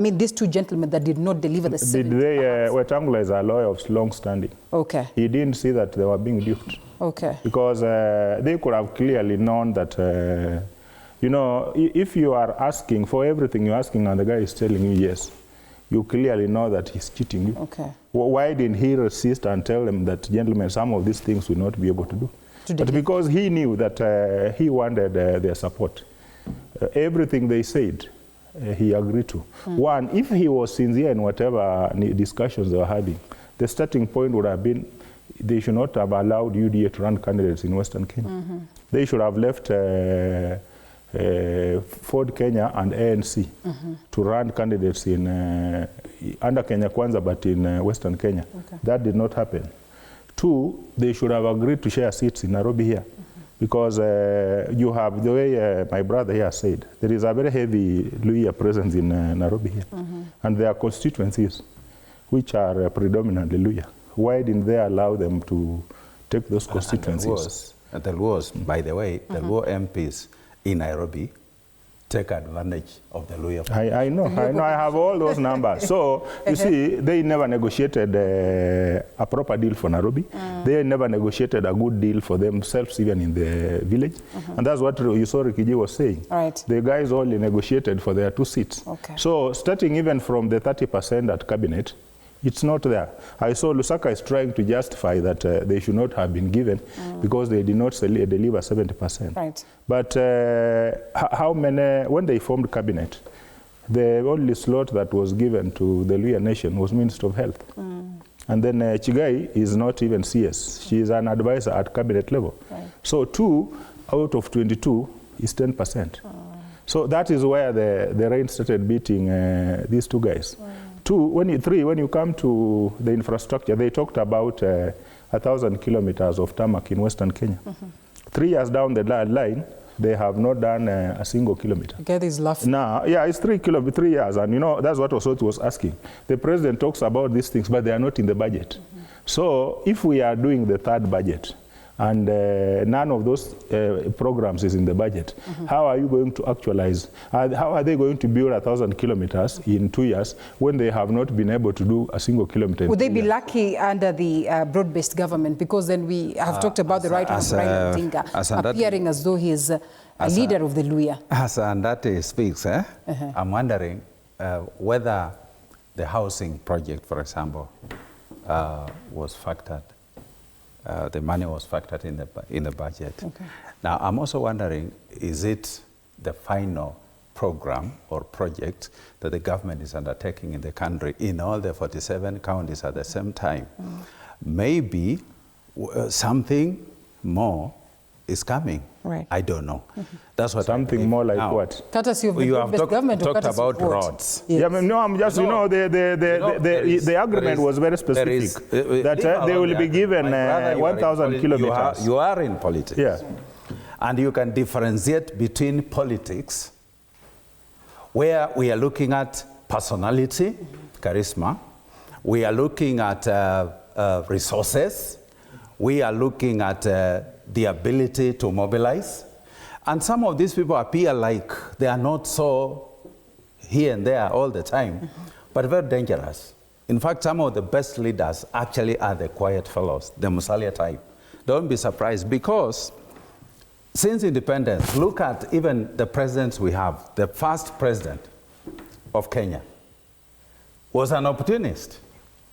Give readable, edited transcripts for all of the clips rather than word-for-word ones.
I mean, these two gentlemen that did not deliver the 70. Did they, Wetangula is a lawyer of long standing. Okay. He didn't see that they were being duped. Okay. Because they could have clearly known that, you know, if you are asking for everything you're asking and the guy is telling you yes, you clearly know that he's cheating you. Okay. Why didn't he resist and tell them that, gentlemen, some of these things will not be able to do? But because he knew that he wanted their support, everything they said, he agreed to. One, if he was sincere in whatever discussions they were having, the starting point would have been they should not have allowed UDA to run candidates in Western Kenya. They should have left Ford Kenya and ANC to run candidates in under Kenya Kwanza, but in Western Kenya. Okay. That did not happen. Two, they should have agreed to share seats in Nairobi here. Because you have, the way my brother here said, there is a very heavy Luhya presence in Nairobi here. And there are constituencies which are predominantly Luhya. Why didn't they allow them to take those constituencies? And there was, by the way, there were MPs in Nairobi take advantage of the Luhya. I know, I have all those numbers. So, you see, they never negotiated a proper deal for Nairobi. They never negotiated a good deal for themselves, even in the village. And that's what you saw Rikiji was saying. Right. The guys only negotiated for their 2 seats. Okay. So, starting even from the 30% at cabinet, it's not there. I saw Lusaka is trying to justify that they should not have been given because they did not deliver 70%. Right. But how many, when they formed cabinet, the only slot that was given to the Luhya nation was Minister of Health. And then Chigai is not even CS. She is an advisor at cabinet level. Right. So 2 out of 22 is 10%. So that is where the rain started beating these two guys. When you come to the infrastructure, they talked about 1,000 kilometers of tarmac in Western Kenya. 3 years down the line, they have not done a single kilometer. Okay, this is laughing. Now, yeah, it's 3 years, and you know, that's what Osoti was asking. The president talks about these things, but they are not in the budget. So if we are doing the third budget, and none of those programs is in the budget, how are you going to actualize? How are they going to build 1,000 kilometers in 2 years when they have not been able to do a single kilometer? Would they be lucky under the broad-based government? Because then we have talked about the right of Odinga appearing as though he is a leader of the Luhya. As Andati speaks, I'm wondering whether the housing project, for example, was factored. The money was factored in the budget. Okay. Now, I'm also wondering, is it the final program or project that the government is undertaking in the country in all the 47 counties at the same time? Maybe something more is coming. Right. I don't know. That's what something more like now, what? Courtesy of you have talked about roads. Yes. Yeah, I mean, no, I'm just, the agreement was very specific that they will be given 1,000 kilometers. You are in politics. Yeah. And you can differentiate between politics, where we are looking at personality, charisma, we are looking at resources, we are looking at the ability to mobilize. And some of these people appear like they are not so here and there all the time, but very dangerous. In fact, some of the best leaders actually are the quiet fellows, the Musalia type. Don't be surprised, because since independence, look at even the presidents we have. The first president of Kenya was an opportunist.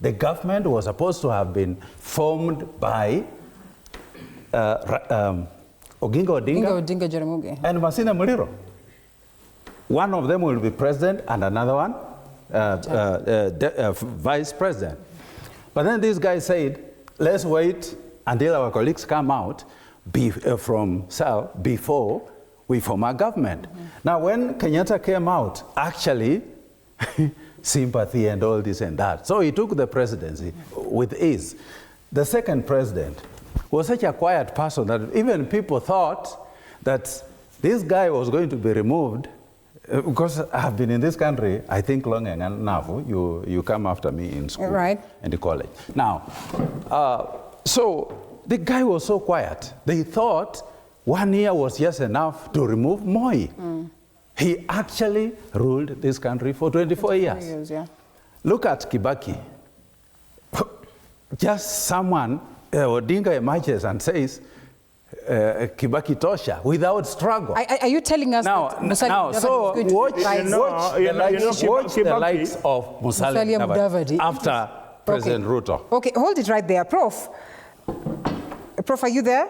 The government was supposed to have been formed by Odinga and Masinde Muliro. One of them will be president and another one vice president. But then this guy said, let's wait until our colleagues come out from cell before we form our government. Now, when Kenyatta came out, actually, sympathy and all this and that. So he took the presidency with ease. The second president was such a quiet person that even people thought that this guy was going to be removed, because I've been in this country, I think, long enough. You come after me in school and the college. Now, so the guy was so quiet. They thought 1 year was just enough to remove Moi. He actually ruled this country for 24 years. Yeah. Look at Kibaki. Just someone, Odinga emerges and says, Kibaki tosha, without struggle. Are you telling us that Musalia so watch the likes of Musalia Mudavadi after President Ruto. Okay, hold it right there. Prof, are you there?